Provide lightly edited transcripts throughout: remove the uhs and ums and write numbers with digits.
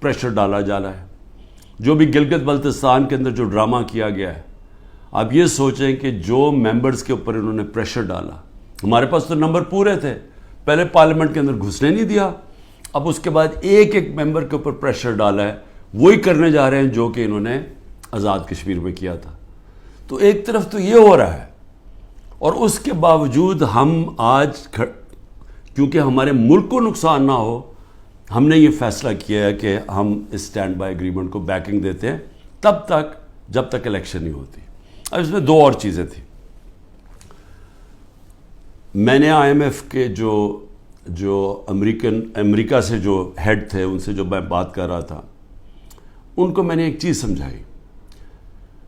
Pressure ڈالا جا رہا ہے. جو بھی گلگت بلتستان کے اندر جو ڈرامہ کیا گیا ہے, آپ یہ سوچیں کہ جو ممبرز کے اوپر انہوں نے پریشر ڈالا, ہمارے پاس تو نمبر پورے تھے, پہلے پارلیمنٹ کے اندر گھسنے نہیں دیا, اب اس کے بعد ایک ایک ممبر کے اوپر پریشر ڈالا ہے, وہی کرنے جا رہے ہیں جو کہ انہوں نے آزاد کشمیر میں کیا تھا. تو ایک طرف تو یہ ہو رہا ہے, اور اس کے باوجود ہم آج کیونکہ ہمارے ملک کو نقصان نہ ہو, ہم نے یہ فیصلہ کیا ہے کہ ہم اس اسٹینڈ بائی ایگریمنٹ کو بیکنگ دیتے ہیں تب تک جب تک الیکشن نہیں ہوتی. اب اس میں دو اور چیزیں تھیں. میں نے آئی ایم ایف کے جو امریکہ سے جو ہیڈ تھے, ان سے جو میں بات کر رہا تھا, ان کو میں نے ایک چیز سمجھائی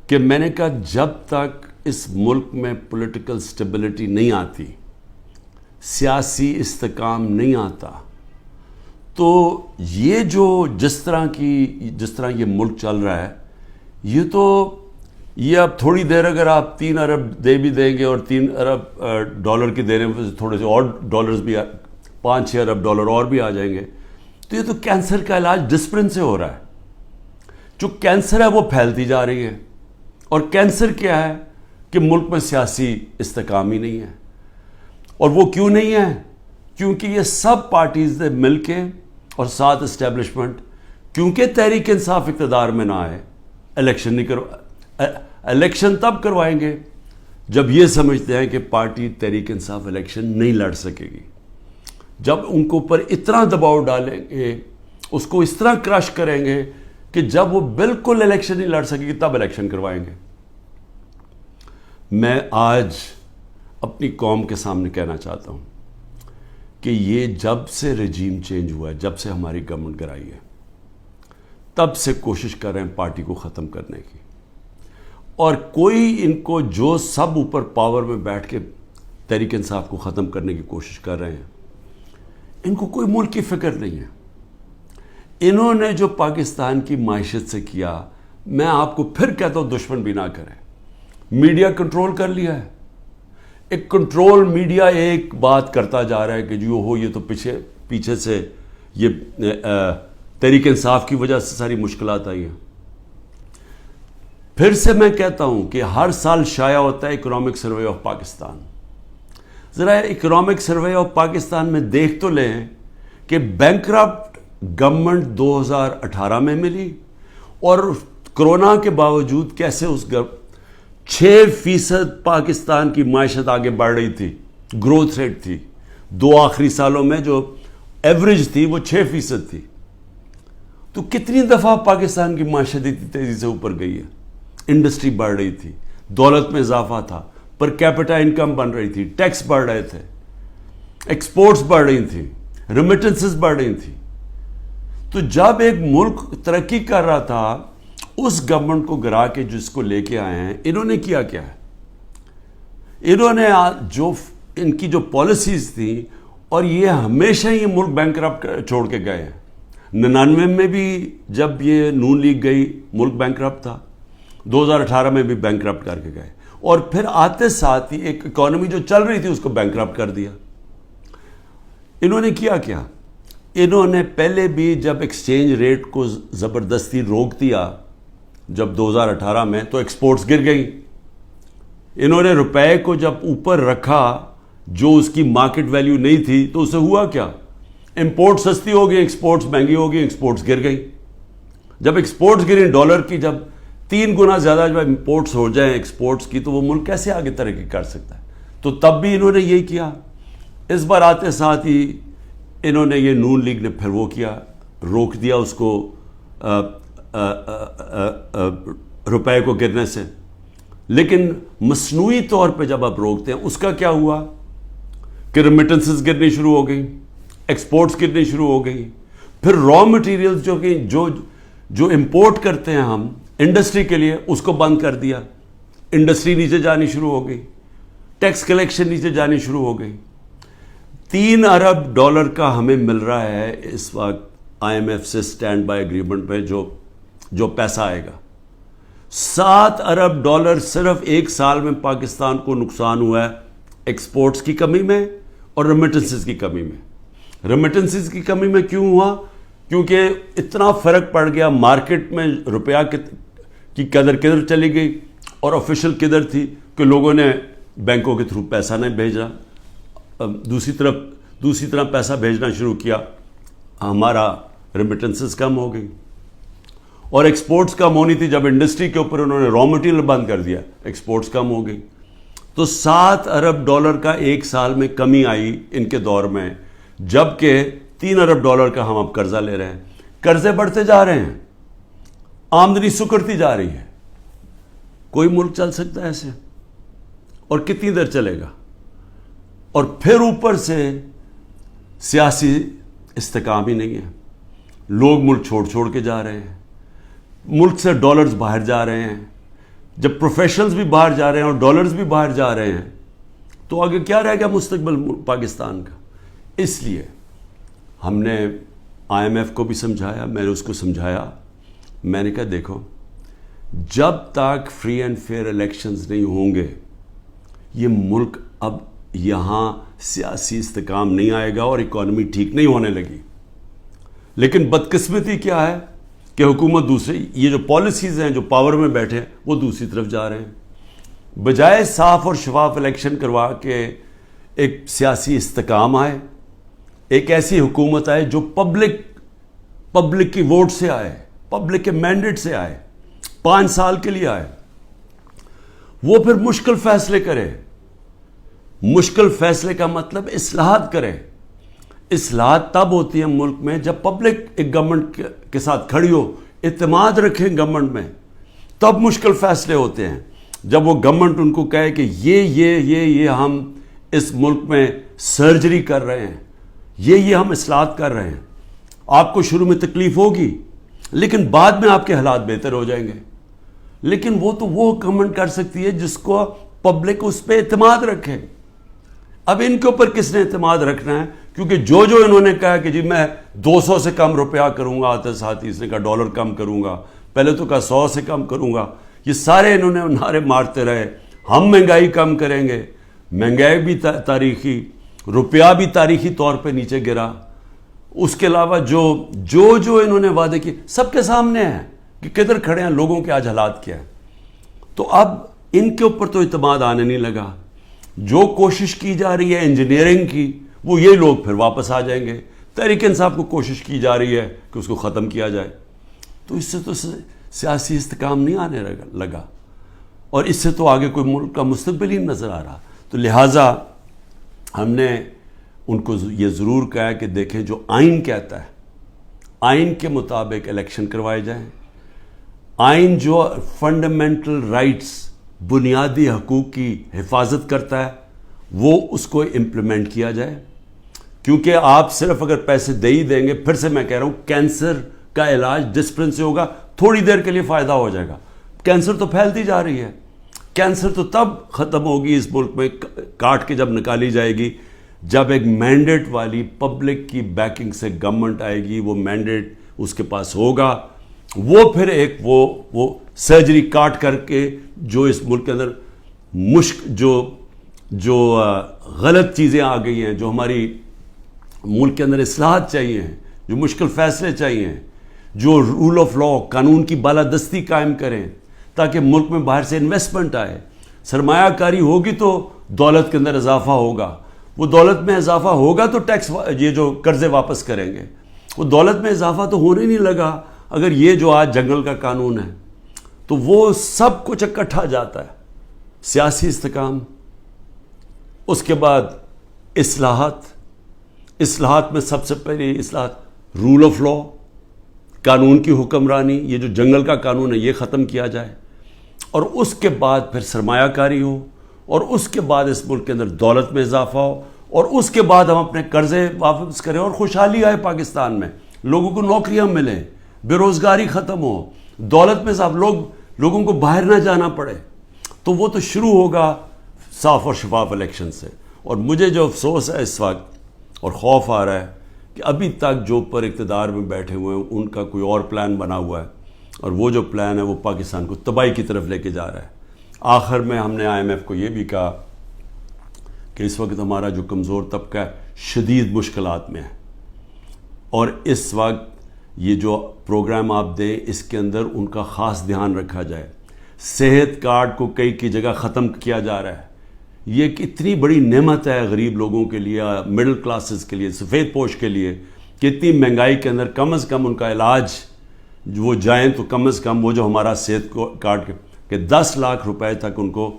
کہ میں نے کہا جب تک اس ملک میں پولیٹیکل سٹیبلٹی نہیں آتی, سیاسی استحکام نہیں آتا, تو یہ جس طرح یہ ملک چل رہا ہے, یہ اب تھوڑی دیر اگر آپ 3 ارب دے بھی دیں گے اور 3 ارب ڈالر کی دینے میں تھوڑے سے اور ڈالرز بھی 5-6 ارب ڈالر اور بھی آ جائیں گے, تو یہ تو کینسر کا علاج ڈسپلن سے ہو رہا ہے. جو کینسر ہے وہ پھیلتی جا رہی ہے, اور کینسر کیا ہے کہ ملک میں سیاسی استحکام ہی نہیں ہے. اور وہ کیوں نہیں ہے؟ کیونکہ یہ سب پارٹیز نے مل کے اور ساتھ اسٹیبلشمنٹ, کیونکہ تحریک انصاف اقتدار میں نہ آئے, الیکشن تب کروائیں گے جب یہ سمجھتے ہیں کہ پارٹی تحریک انصاف الیکشن نہیں لڑ سکے گی. جب ان کو اوپر اتنا دباؤ ڈالیں گے, اس کو اس طرح کرش کریں گے کہ جب وہ بالکل الیکشن نہیں لڑ سکے گی تب الیکشن کروائیں گے. میں آج اپنی قوم کے سامنے کہنا چاہتا ہوں کہ یہ جب سے رجیم چینج ہوا ہے, جب سے ہماری گورنمنٹ گرائی ہے, تب سے کوشش کر رہے ہیں پارٹی کو ختم کرنے کی. اور کوئی ان کو جو سب اوپر پاور میں بیٹھ کے تحریک انصاف کو ختم کرنے کی کوشش کر رہے ہیں, ان کو کوئی ملک کی فکر نہیں ہے. انہوں نے جو پاکستان کی معیشت سے کیا, میں آپ کو پھر کہتا ہوں دشمن بھی نہ کریں. میڈیا کنٹرول کر لیا ہے, ایک کنٹرول میڈیا ایک بات کرتا جا رہا ہے کہ جو ہو, یہ تو پیچھے سے یہ تحریک انصاف کی وجہ سے ساری مشکلات آئی ہیں. پھر سے میں کہتا ہوں کہ ہر سال شائع ہوتا ہے اکنامک سروے آف پاکستان. ذرا اکنامک سروے آف پاکستان میں دیکھ تو لیں کہ بینکرپٹ گورنمنٹ 2018 میں ملی, اور کرونا کے باوجود کیسے اس 6% پاکستان کی معیشت آگے بڑھ رہی تھی, گروتھ ریٹ تھی. 2 آخری سالوں میں جو ایوریج تھی وہ 6% تھی. تو کتنی دفعہ پاکستان کی معیشت اتنی تیزی سے اوپر گئی ہے. انڈسٹری بڑھ رہی تھی, دولت میں اضافہ تھا, پر کیپٹا انکم بن رہی تھی, ٹیکس بڑھ رہے تھے, ایکسپورٹس بڑھ رہی تھیں, ریمیٹنسز بڑھ رہی تھیں. تو جب ایک ملک ترقی کر رہا تھا, اس گورنمنٹ کو گرا کے جس کو لے کے آئے ہیں, انہوں نے کیا ہے؟ انہوں نے جو ان کی جو پالیسیز تھیں, اور یہ ہمیشہ یہ ملک بینکرپٹ چھوڑ کے گئے ہیں. 99 میں بھی جب یہ نون لیگ گئی ملک بینکرپٹ تھا, 2018 میں بھی بینکرپٹ کر کے گئے, اور پھر آتے ساتھ ہی ایک اکانومی جو چل رہی تھی اس کو بینکرپٹ کر دیا. انہوں نے کیا؟ انہوں نے پہلے بھی جب ایکسچینج ریٹ کو زبردستی روک دیا جب 2018 میں, تو ایکسپورٹس گر گئی. انہوں نے روپے کو جب اوپر رکھا جو اس کی مارکیٹ ویلیو نہیں تھی, تو اسے ہوا کیا؟ امپورٹ سستی ہو گئی, ایکسپورٹس مہنگی ہو گئی, ایکسپورٹس گر گئی. جب ایکسپورٹس گریں ڈالر کی, جب 3 گنا زیادہ جب امپورٹس ہو جائیں ایکسپورٹس کی, تو وہ ملک کیسے آگے ترقی کر سکتا ہے؟ تو تب بھی انہوں نے یہی کیا. اس بار آتے ساتھ ہی انہوں نے یہ نون لیگ نے پھر وہ کیا, روک دیا اس کو روپے کو گرنے سے. لیکن مصنوعی طور پہ جب آپ روکتے ہیں, اس کا کیا ہوا کہ ریمیٹنسز گرنی شروع ہو گئی, ایکسپورٹس گرنی شروع ہو گئی. پھر را مٹیریلز جو امپورٹ کرتے ہیں ہم انڈسٹری کے لیے, اس کو بند کر دیا. انڈسٹری نیچے جانی شروع ہو گئی, ٹیکس کلیکشن نیچے جانی شروع ہو گئی. 3 ارب ڈالر کا ہمیں مل رہا ہے اس وقت آئی ایم ایف سے اسٹینڈ بائی ایگریمنٹ پہ جو پیسہ آئے گا. 7 ارب ڈالر صرف 1 سال میں پاکستان کو نقصان ہوا ہے ایکسپورٹس کی کمی میں اور ریمیٹنسز کی کمی میں. ریمیٹنسز کی کمی میں کیوں ہوا؟ کیونکہ اتنا فرق پڑ گیا مارکیٹ میں، روپیہ کی قدر کدھر چلی گئی اور آفیشل کدھر تھی کہ لوگوں نے بینکوں کے تھرو پیسہ نہیں بھیجا، دوسری طرح پیسہ بھیجنا شروع کیا، ہمارا ریمیٹنسز کم ہو گئی اور ایکسپورٹس کم ہونی تھی. جب انڈسٹری کے اوپر انہوں نے را مٹیریل بند کر دیا، ایکسپورٹس کم ہو گئی. تو $7 ارب کا ایک سال میں کمی آئی ان کے دور میں، جبکہ $3 ارب کا ہم اب قرضہ لے رہے ہیں. قرضے بڑھتے جا رہے ہیں، آمدنی سکڑتی جا رہی ہے. کوئی ملک چل سکتا ہے ایسے؟ اور کتنی دیر چلے گا؟ اور پھر اوپر سے سیاسی استحکام ہی نہیں ہے. لوگ ملک چھوڑ کے جا رہے ہیں، ملک سے ڈالرز باہر جا رہے ہیں. جب پروفیشنلز بھی باہر جا رہے ہیں اور ڈالرز بھی باہر جا رہے ہیں تو آگے کیا رہے گا مستقبل پاکستان کا؟ اس لیے ہم نے IMF کو بھی سمجھایا، میں نے اس کو سمجھایا. میں نے کہا دیکھو، جب تک فری اینڈ فیئر الیکشنز نہیں ہوں گے یہ ملک اب یہاں سیاسی استحکام نہیں آئے گا اور اکانومی ٹھیک نہیں ہونے لگی. لیکن بدقسمتی کیا ہے کہ حکومت دوسری، یہ جو پالیسیز ہیں جو پاور میں بیٹھے ہیں وہ دوسری طرف جا رہے ہیں. بجائے صاف اور شفاف الیکشن کروا کے ایک سیاسی استحکام آئے، ایک ایسی حکومت آئے جو پبلک کی ووٹ سے آئے، پبلک کے مینڈیٹ سے آئے، 5 سال کے لیے آئے، وہ پھر مشکل فیصلے کرے. مشکل فیصلے کا مطلب اصلاحات کرے. اصلاحات تب ہوتی ہے ملک میں جب پبلک ایک گورنمنٹ کے ساتھ کھڑی ہو، اعتماد رکھیں گورنمنٹ میں، تب مشکل فیصلے ہوتے ہیں. جب وہ گورنمنٹ ان کو کہے کہ یہ ہم اس ملک میں سرجری کر رہے ہیں، یہ ہم اصلاحات کر رہے ہیں، آپ کو شروع میں تکلیف ہوگی لیکن بعد میں آپ کے حالات بہتر ہو جائیں گے. لیکن وہ گورنمنٹ کر سکتی ہے جس کو پبلک اس پہ اعتماد رکھے. اب ان کے اوپر کس نے اعتماد رکھنا ہے؟ کیونکہ جو انہوں نے کہا کہ جی میں 200 سے کم روپیہ کروں گا، آتے ساتھ اس نے کہا ڈالر کم کروں گا، پہلے تو کہا 100 سے کم کروں گا، یہ سارے انہوں نے نعرے مارتے رہے. ہم مہنگائی کم کریں گے، مہنگائی بھی تاریخی، روپیہ بھی تاریخی طور پہ نیچے گرا. اس کے علاوہ جو انہوں نے وعدے کیے سب کے سامنے ہیں کہ کدھر کھڑے ہیں، لوگوں کے آج حالات کیا ہیں. تو اب ان کے اوپر تو اعتماد آنے نہیں لگا. جو کوشش کی جا رہی ہے انجینئرنگ کی، وہ یہ لوگ پھر واپس آ جائیں گے. تحریک انصاف کو کوشش کی جا رہی ہے کہ اس کو ختم کیا جائے. تو اس سے تو سیاسی استحکام نہیں آنے لگا اور اس سے تو آگے کوئی ملک کا مستقبل ہی نظر آ رہا. تو لہٰذا ہم نے ان کو یہ ضرور کہا ہے کہ دیکھیں جو آئین کہتا ہے، آئین کے مطابق الیکشن کروائے جائیں. آئین جو فنڈامنٹل رائٹس، بنیادی حقوق کی حفاظت کرتا ہے، وہ اس کو امپلیمنٹ کیا جائے. کیونکہ آپ صرف اگر پیسے دے ہی دیں گے، پھر سے میں کہہ رہا ہوں کینسر کا علاج ڈسپلن سے ہوگا، تھوڑی دیر کے لیے فائدہ ہو جائے گا. کینسر تو پھیلتی جا رہی ہے. کینسر تو تب ختم ہوگی اس ملک میں، کاٹ کے جب نکالی جائے گی، جب ایک مینڈیٹ والی پبلک کی بیکنگ سے گورنمنٹ آئے گی، وہ مینڈیٹ اس کے پاس ہوگا، وہ پھر ایک وہ سرجری کاٹ کر کے جو اس ملک کے اندر جو غلط چیزیں آ گئی ہیں، جو ہماری ملک کے اندر اصلاحات چاہیے ہیں، جو مشکل فیصلے چاہیے ہیں، جو رول آف لا، قانون کی بالادستی قائم کریں تاکہ ملک میں باہر سے انویسٹمنٹ آئے، سرمایہ کاری ہوگی تو دولت کے اندر اضافہ ہوگا. وہ دولت میں اضافہ ہوگا تو ٹیکس، یہ جو قرضے واپس کریں گے، وہ دولت میں اضافہ تو ہونے نہیں لگا اگر یہ جو آج جنگل کا قانون ہے. تو وہ سب کچھ اکٹھا جاتا ہے. سیاسی استحکام، اس کے بعد اصلاحات میں سب سے پہلی اصلاحات رول آف لا، قانون کی حکمرانی، یہ جو جنگل کا قانون ہے یہ ختم کیا جائے، اور اس کے بعد پھر سرمایہ کاری ہو، اور اس کے بعد اس ملک کے اندر دولت میں اضافہ ہو، اور اس کے بعد ہم اپنے قرضے واپس کریں اور خوشحالی آئے پاکستان میں، لوگوں کو نوکریاں ملیں، بے روزگاری ختم ہو، دولت میں اضافہ، لوگوں کو باہر نہ جانا پڑے. تو وہ تو شروع ہوگا صاف اور شفاف الیکشن سے. اور مجھے جو افسوس ہے اس وقت اور خوف آ رہا ہے کہ ابھی تک جو پر اقتدار میں بیٹھے ہوئے ہیں ان کا کوئی اور پلان بنا ہوا ہے، اور وہ جو پلان ہے وہ پاکستان کو تباہی کی طرف لے کے جا رہا ہے. آخر میں ہم نے IMF کو یہ بھی کہا کہ اس وقت ہمارا جو کمزور طبقہ ہے شدید مشکلات میں ہے، اور اس وقت یہ جو پروگرام آپ دیں اس کے اندر ان کا خاص دھیان رکھا جائے. صحت کارڈ کو کئی کی جگہ ختم کیا جا رہا ہے. یہ ایک اتنی بڑی نعمت ہے غریب لوگوں کے لیے, مڈل کلاسز کے لیے, سفید پوش کے لیے, کہ اتنی مہنگائی کے اندر کم از کم ان کا علاج وہ جائیں تو کم از کم وہ جو ہمارا صحت کارڈ کہ 10 لاکھ روپے تک ان کو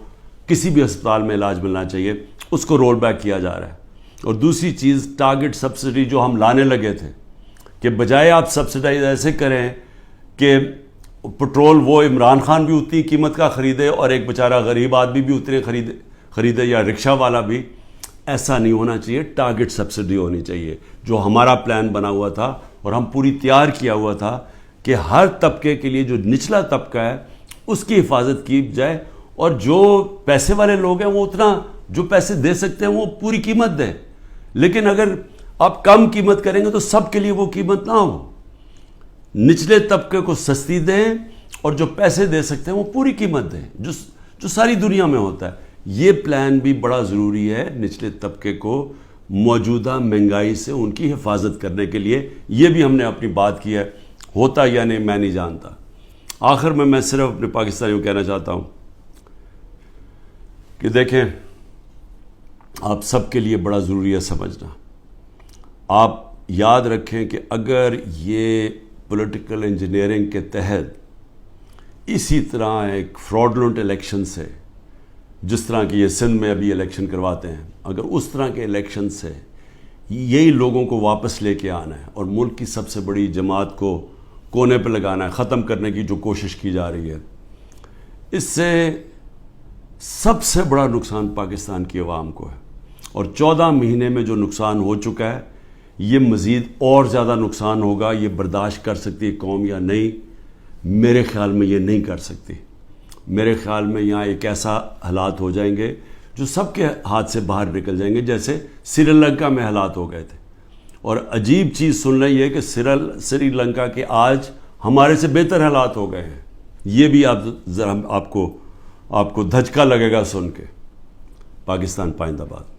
کسی بھی ہسپتال میں علاج ملنا چاہیے, اس کو رول بیک کیا جا رہا ہے. اور دوسری چیز ٹارگٹ سبسڈی جو ہم لانے لگے تھے, کہ بجائے آپ سبسڈائز ایسے کریں کہ پٹرول وہ عمران خان بھی اتنی قیمت کا خریدے اور ایک بیچارہ غریب آدمی بھی اتنے خریدے یا رکشہ والا بھی, ایسا نہیں ہونا چاہیے. ٹارگٹ سبسڈی ہونی چاہیے, جو ہمارا پلان بنا ہوا تھا اور ہم پوری تیار کیا ہوا تھا کہ ہر طبقے کے لیے جو نچلا طبقہ ہے اس کی حفاظت کی جائے, اور جو پیسے والے لوگ ہیں وہ اتنا جو پیسے دے سکتے ہیں وہ پوری قیمت دیں. لیکن اگر آپ کم قیمت کریں گے تو سب کے لیے وہ قیمت نہ ہو. نچلے طبقے کو سستی دیں اور جو پیسے دے سکتے ہیں وہ پوری قیمت دیں, جو ساری دنیا میں ہوتا ہے. یہ پلان بھی بڑا ضروری ہے نچلے طبقے کو موجودہ مہنگائی سے ان کی حفاظت کرنے کے لیے. یہ بھی ہم نے اپنی بات کی ہے, ہوتا یا نہیں میں نہیں جانتا. آخر میں صرف اپنے پاکستانیوں کو کہنا چاہتا ہوں کہ دیکھیں, آپ سب کے لیے بڑا ضروری ہے سمجھنا. آپ یاد رکھیں کہ اگر یہ پولیٹیکل انجینئرنگ کے تحت اسی طرح ایک فراڈلنٹ الیکشن سے, جس طرح کہ یہ سندھ میں ابھی الیکشن کرواتے ہیں, اگر اس طرح کے الیکشن سے یہی لوگوں کو واپس لے کے آنا ہے اور ملک کی سب سے بڑی جماعت کو کونے پہ لگانا ہے, ختم کرنے کی جو کوشش کی جا رہی ہے, اس سے سب سے بڑا نقصان پاکستان کی عوام کو ہے. اور 14 مہینے میں جو نقصان ہو چکا ہے, یہ مزید اور زیادہ نقصان ہوگا. یہ برداشت کر سکتی ہے قوم یا نہیں؟ میرے خیال میں یہ نہیں کر سکتی. میرے خیال میں یہاں ایک ایسا حالات ہو جائیں گے جو سب کے ہاتھ سے باہر نکل جائیں گے, جیسے سری لنکا میں حالات ہو گئے تھے. اور عجیب چیز سن رہی ہے کہ سری لنکا کے آج ہمارے سے بہتر حالات ہو گئے ہیں. یہ بھی آپ کو دھچکا لگے گا سن کے. پاکستان پائندہ باد.